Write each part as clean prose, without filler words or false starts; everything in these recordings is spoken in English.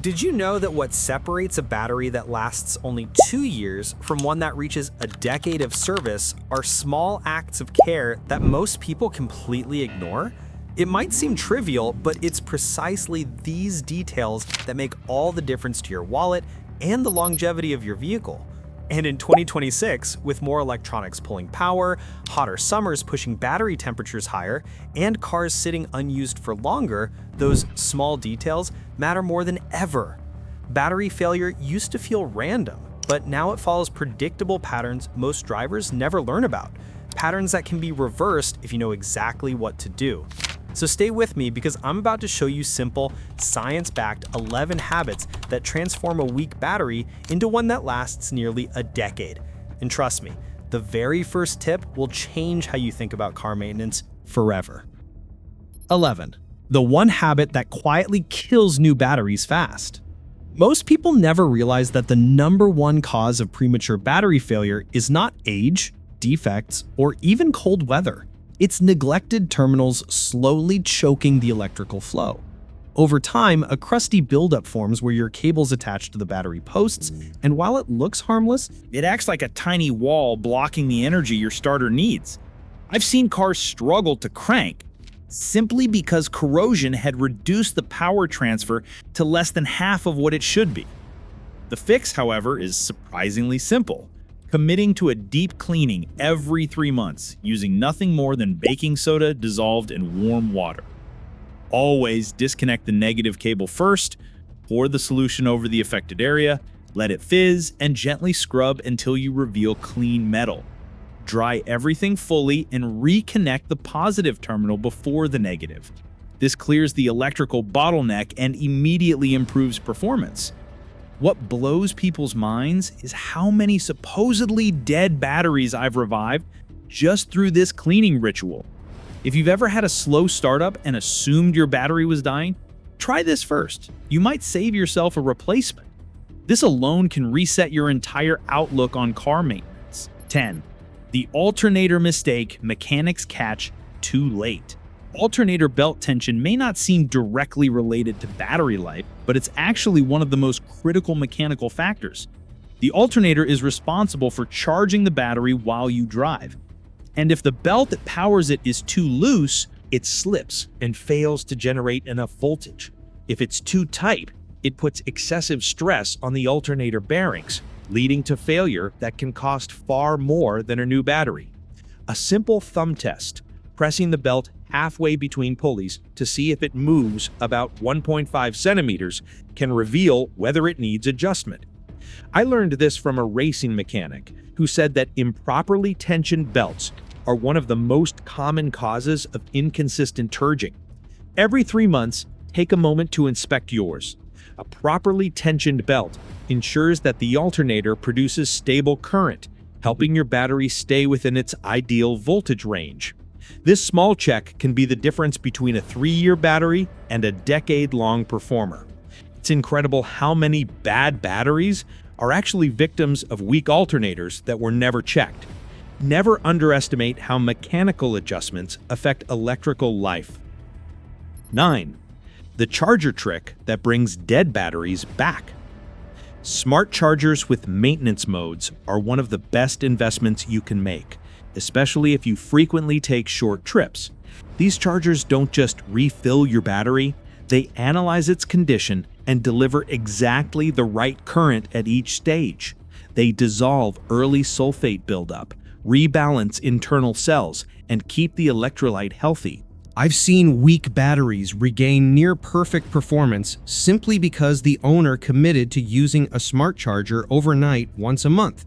Did you know that what separates a battery that lasts only 2 years from one that reaches a decade of service are small acts of care that most people completely ignore? It might seem trivial, but it's precisely these details that make all the difference to your wallet and the longevity of your vehicle. And in 2026, with more electronics pulling power, hotter summers pushing battery temperatures higher, and cars sitting unused for longer, those small details matter more than ever. Battery failure used to feel random, but now it follows predictable patterns most drivers never learn about. Patterns that can be reversed if you know exactly what to do. So stay with me because I'm about to show you simple, science-backed 11 habits that transform a weak battery into one that lasts nearly a decade. And trust me, the very first tip will change how you think about car maintenance forever. 11. The one habit that quietly kills new batteries fast. Most people never realize that the #1 cause of premature battery failure is not age, defects, or even cold weather. It's neglected terminals slowly choking the electrical flow. Over time, a crusty buildup forms where your cable's attached to the battery posts, and while it looks harmless, It acts like a tiny wall blocking the energy your starter needs. I've seen cars struggle to crank simply because corrosion had reduced the power transfer to less than half of what it should be. The fix, however, is surprisingly simple. Committing to a deep cleaning every 3 months using nothing more than baking soda dissolved in warm water. Always disconnect the negative cable first, pour the solution over the affected area, let it fizz, and gently scrub until you reveal clean metal. Dry everything fully and reconnect the positive terminal before the negative. This clears the electrical bottleneck and immediately improves performance. What blows people's minds is how many supposedly dead batteries I've revived just through this cleaning ritual. If you've ever had a slow startup and assumed your battery was dying, try this first. You might save yourself a replacement. This alone can reset your entire outlook on car maintenance. 10. The alternator mistake mechanics catch too late. Alternator belt tension may not seem directly related to battery life, but it's actually one of the most critical mechanical factors. The alternator is responsible for charging the battery while you drive. And if the belt that powers it is too loose, it slips and fails to generate enough voltage. If it's too tight, it puts excessive stress on the alternator bearings, leading to failure that can cost far more than a new battery. A simple thumb test, pressing the belt halfway between pulleys to see if it moves about 1.5 centimeters, can reveal whether it needs adjustment. I learned this from a racing mechanic who said that improperly tensioned belts are one of the most common causes of inconsistent turging. Every 3 months, take a moment to inspect yours. A properly tensioned belt ensures that the alternator produces stable current, helping your battery stay within its ideal voltage range. This small check can be the difference between a 3-year battery and a decade-long performer. It's incredible how many bad batteries are actually victims of weak alternators that were never checked. Never underestimate how mechanical adjustments affect electrical life. 9. The charger trick that brings dead batteries back. Smart chargers with maintenance modes are one of the best investments you can make, especially if you frequently take short trips. These chargers don't just refill your battery, they analyze its condition and deliver exactly the right current at each stage. They dissolve early sulfate buildup, rebalance internal cells, and keep the electrolyte healthy. I've seen weak batteries regain near-perfect performance simply because the owner committed to using a smart charger overnight once a month.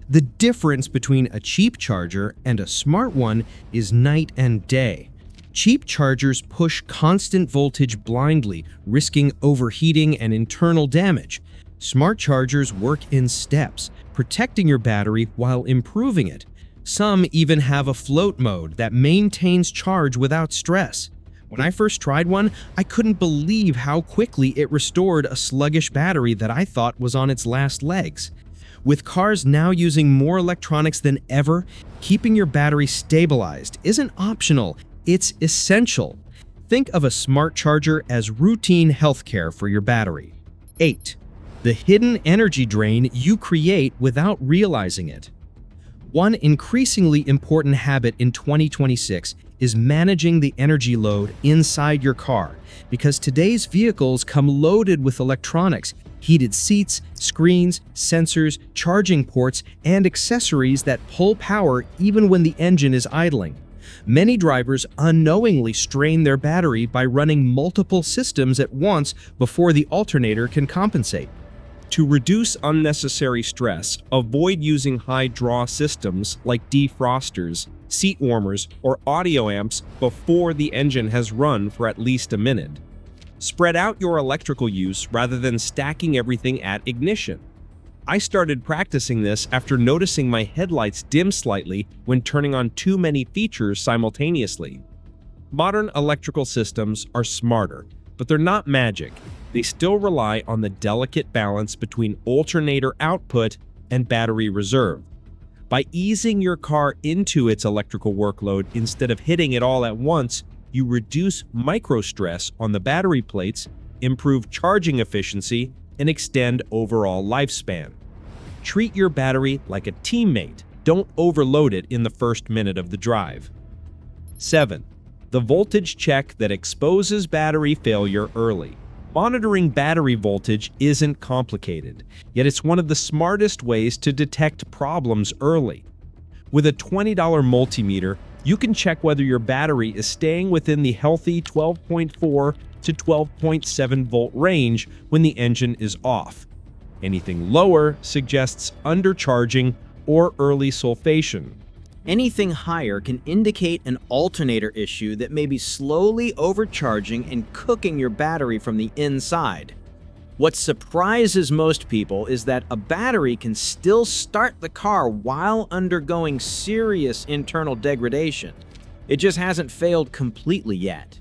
The difference between a cheap charger and a smart one is night and day. Cheap chargers push constant voltage blindly, risking overheating and internal damage. Smart chargers work in steps, protecting your battery while improving it. Some even have a float mode that maintains charge without stress. When I first tried one, I couldn't believe how quickly it restored a sluggish battery that I thought was on its last legs. With cars now using more electronics than ever, keeping your battery stabilized isn't optional, it's essential. Think of a smart charger as routine healthcare for your battery. 8. The hidden energy drain you create without realizing it. One increasingly important habit in 2026 is managing the energy load inside your car, because today's vehicles come loaded with electronics, heated seats, screens, sensors, charging ports, and accessories that pull power even when the engine is idling. Many drivers unknowingly strain their battery by running multiple systems at once before the alternator can compensate. To reduce unnecessary stress, avoid using high-draw systems like defrosters, seat warmers, or audio amps before the engine has run for at least a minute. Spread out your electrical use rather than stacking everything at ignition. I started practicing this after noticing my headlights dim slightly when turning on too many features simultaneously. Modern electrical systems are smarter, but they're not magic. They still rely on the delicate balance between alternator output and battery reserve. By easing your car into its electrical workload instead of hitting it all at once, you reduce microstress on the battery plates, improve charging efficiency, and extend overall lifespan. Treat your battery like a teammate. Don't overload it in the first minute of the drive. 7. The voltage check that exposes battery failure early. Monitoring battery voltage isn't complicated, yet it's one of the smartest ways to detect problems early. With a $20 multimeter, you can check whether your battery is staying within the healthy 12.4 to 12.7 volt range when the engine is off. Anything lower suggests undercharging or early sulfation. Anything higher can indicate an alternator issue that may be slowly overcharging and cooking your battery from the inside. What surprises most people is that a battery can still start the car while undergoing serious internal degradation. It just hasn't failed completely yet.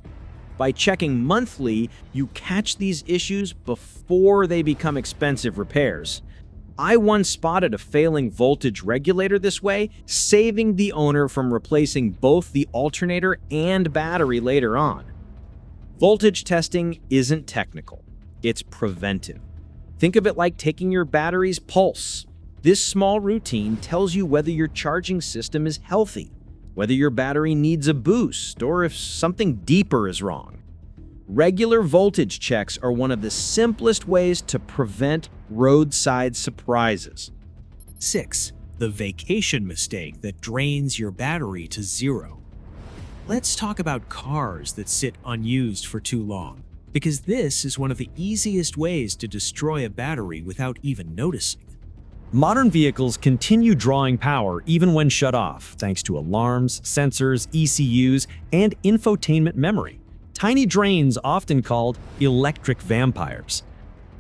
By checking monthly, you catch these issues before they become expensive repairs. I once spotted a failing voltage regulator this way, saving the owner from replacing both the alternator and battery later on. Voltage testing isn't technical, it's preventive. Think of it like taking your battery's pulse. This small routine tells you whether your charging system is healthy, whether your battery needs a boost, or if something deeper is wrong. Regular voltage checks are one of the simplest ways to prevent roadside surprises. 6. The vacation mistake that drains your battery to zero. Let's talk about cars that sit unused for too long, because this is one of the easiest ways to destroy a battery without even noticing. Modern vehicles continue drawing power even when shut off, thanks to alarms, sensors, ECUs, and infotainment memory. Tiny drains, often called electric vampires.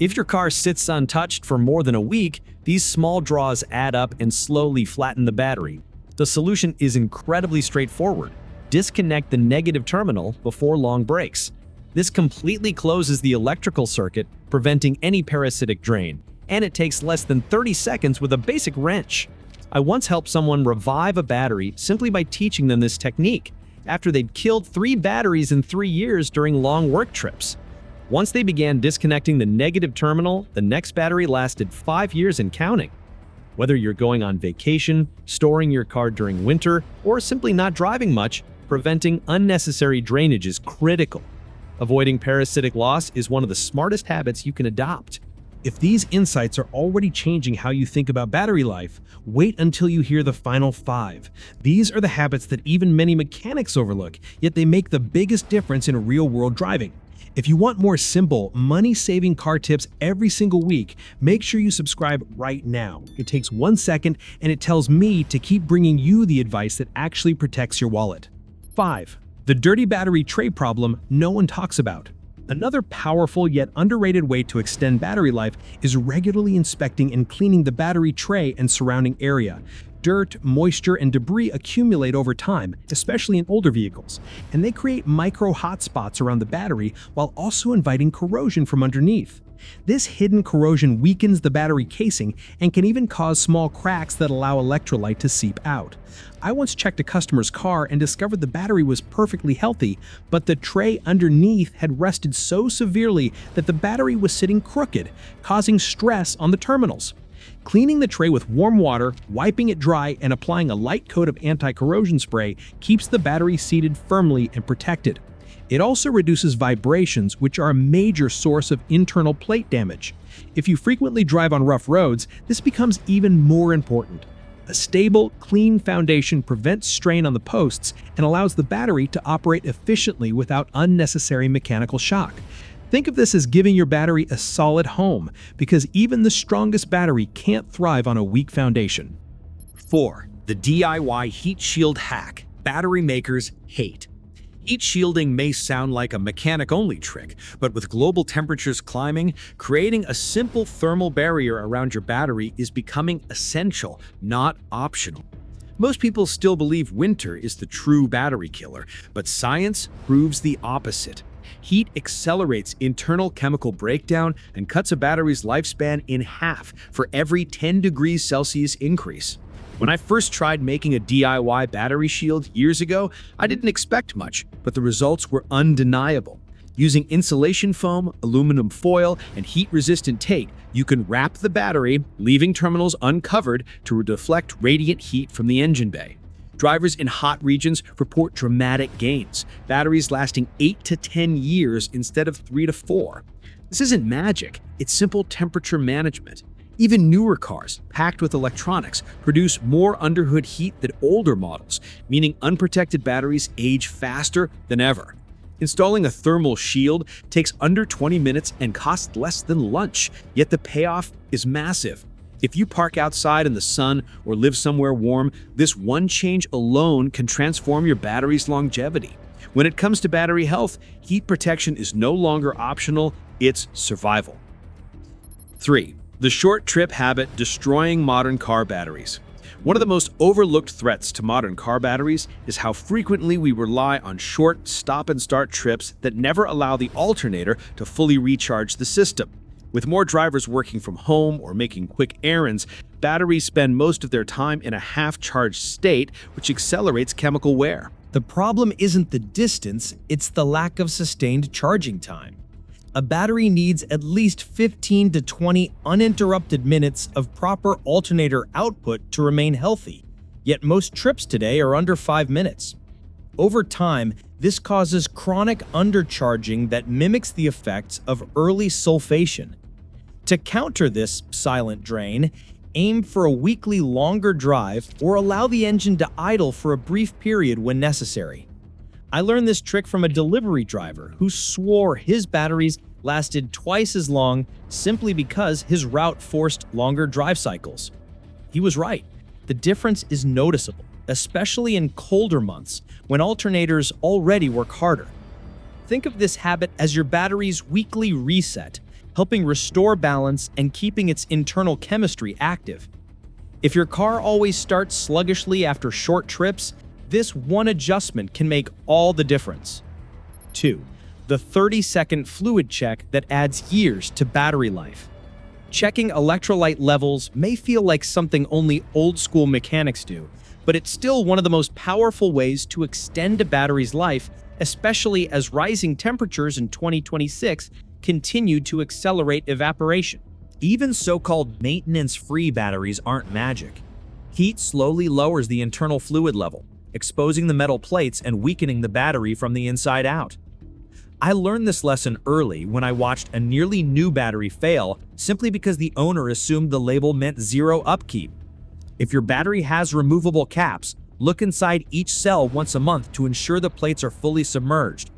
If your car sits untouched for more than a week, these small draws add up and slowly flatten the battery. The solution is incredibly straightforward. Disconnect the negative terminal before long breaks. This completely closes the electrical circuit, preventing any parasitic drain, and it takes less than 30 seconds with a basic wrench. I once helped someone revive a battery simply by teaching them this technique, after they'd killed 3 batteries in 3 years during long work trips. Once they began disconnecting the negative terminal, the next battery lasted 5 years and counting. Whether you're going on vacation, storing your car during winter, or simply not driving much, preventing unnecessary drainage is critical. Avoiding parasitic loss is one of the smartest habits you can adopt. If these insights are already changing how you think about battery life, wait until you hear the final 5. These are the habits that even many mechanics overlook, yet they make the biggest difference in real-world driving. If you want more simple, money-saving car tips every single week, make sure you subscribe right now. It takes 1 second, and it tells me to keep bringing you the advice that actually protects your wallet. 5. The dirty battery tray problem no one talks about. Another powerful yet underrated way to extend battery life is regularly inspecting and cleaning the battery tray and surrounding area. Dirt, moisture, and debris accumulate over time, especially in older vehicles, and they create micro hotspots around the battery while also inviting corrosion from underneath. This hidden corrosion weakens the battery casing and can even cause small cracks that allow electrolyte to seep out. I once checked a customer's car and discovered the battery was perfectly healthy, but the tray underneath had rusted so severely that the battery was sitting crooked, causing stress on the terminals. Cleaning the tray with warm water, wiping it dry, and applying a light coat of anti-corrosion spray keeps the battery seated firmly and protected. It also reduces vibrations, which are a major source of internal plate damage. If you frequently drive on rough roads, this becomes even more important. A stable, clean foundation prevents strain on the posts and allows the battery to operate efficiently without unnecessary mechanical shock. Think of this as giving your battery a solid home, because even the strongest battery can't thrive on a weak foundation. 4. The DIY heat shield hack battery makers hate. Heat shielding may sound like a mechanic-only trick, but with global temperatures climbing, creating a simple thermal barrier around your battery is becoming essential, not optional. Most people still believe winter is the true battery killer, but science proves the opposite. Heat accelerates internal chemical breakdown and cuts a battery's lifespan in half for every 10 degrees Celsius increase. When I first tried making a DIY battery shield years ago, I didn't expect much, but the results were undeniable. Using insulation foam, aluminum foil, and heat-resistant tape, you can wrap the battery, leaving terminals uncovered to deflect radiant heat from the engine bay. Drivers in hot regions report dramatic gains, batteries lasting 8 to 10 years instead of 3 to 4. This isn't magic, it's simple temperature management. Even newer cars, packed with electronics, produce more underhood heat than older models, meaning unprotected batteries age faster than ever. Installing a thermal shield takes under 20 minutes and costs less than lunch, yet the payoff is massive. If you park outside in the sun or live somewhere warm, this one change alone can transform your battery's longevity. When it comes to battery health, heat protection is no longer optional, it's survival. 3. The short trip habit destroying modern car batteries. One of the most overlooked threats to modern car batteries is how frequently we rely on short stop-and-start trips that never allow the alternator to fully recharge the system. With more drivers working from home or making quick errands, batteries spend most of their time in a half-charged state, which accelerates chemical wear. The problem isn't the distance, it's the lack of sustained charging time. A battery needs at least 15 to 20 uninterrupted minutes of proper alternator output to remain healthy, yet most trips today are under 5 minutes. Over time, this causes chronic undercharging that mimics the effects of early sulfation. To counter this silent drain, aim for a weekly longer drive or allow the engine to idle for a brief period when necessary. I learned this trick from a delivery driver who swore his batteries lasted twice as long simply because his route forced longer drive cycles. He was right. The difference is noticeable, especially in colder months when alternators already work harder. Think of this habit as your battery's weekly reset, helping restore balance and keeping its internal chemistry active. If your car always starts sluggishly after short trips, this one adjustment can make all the difference. 2. The 30-second fluid check that adds years to battery life. Checking electrolyte levels may feel like something only old-school mechanics do, but it's still one of the most powerful ways to extend a battery's life, especially as rising temperatures in 2026 continue to accelerate evaporation. Even so-called maintenance-free batteries aren't magic. Heat slowly lowers the internal fluid level, exposing the metal plates and weakening the battery from the inside out. I learned this lesson early when I watched a nearly new battery fail simply because the owner assumed the label meant zero upkeep. If your battery has removable caps, look inside each cell once a month to ensure the plates are fully submerged.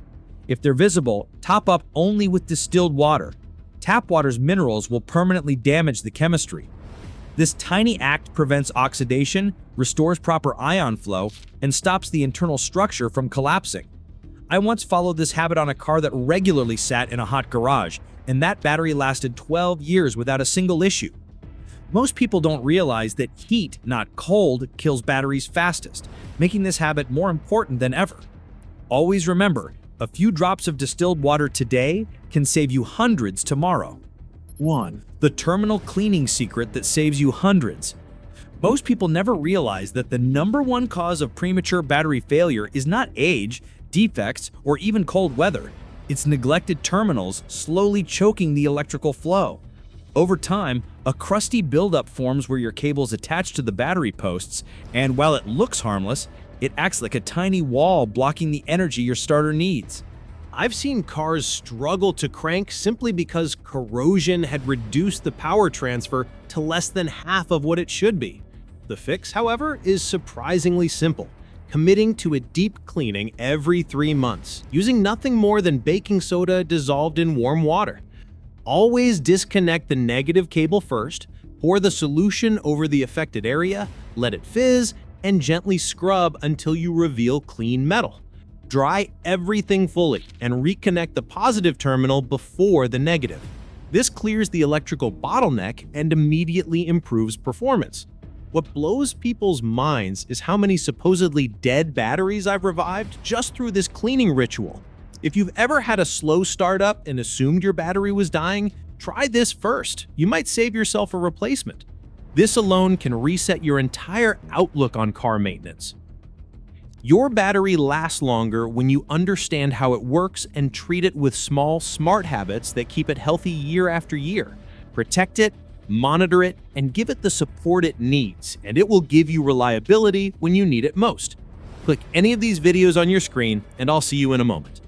If they're visible, top up only with distilled water. Tap water's minerals will permanently damage the chemistry. This tiny act prevents oxidation, restores proper ion flow, and stops the internal structure from collapsing. I once followed this habit on a car that regularly sat in a hot garage, and that battery lasted 12 years without a single issue. Most people don't realize that heat, not cold, kills batteries fastest, making this habit more important than ever. Always remember, a few drops of distilled water today can save you hundreds tomorrow. 1. The terminal cleaning secret that saves you hundreds. Most people never realize that the #1 cause of premature battery failure is not age, defects, or even cold weather. It's neglected terminals slowly choking the electrical flow. Over time, a crusty buildup forms where your cables attach to the battery posts, and while it looks harmless, it acts like a tiny wall blocking the energy your starter needs. I've seen cars struggle to crank simply because corrosion had reduced the power transfer to less than half of what it should be. The fix, however, is surprisingly simple. Committing to a deep cleaning every 3 months, using nothing more than baking soda dissolved in warm water. Always disconnect the negative cable first, pour the solution over the affected area, let it fizz, and gently scrub until you reveal clean metal. Dry everything fully and reconnect the positive terminal before the negative. This clears the electrical bottleneck and immediately improves performance. What blows people's minds is how many supposedly dead batteries I've revived just through this cleaning ritual. If you've ever had a slow startup and assumed your battery was dying, try this first. You might save yourself a replacement. This alone can reset your entire outlook on car maintenance. Your battery lasts longer when you understand how it works and treat it with small, smart habits that keep it healthy year after year. Protect it, monitor it, and give it the support it needs, and it will give you reliability when you need it most. Click any of these videos on your screen, and I'll see you in a moment.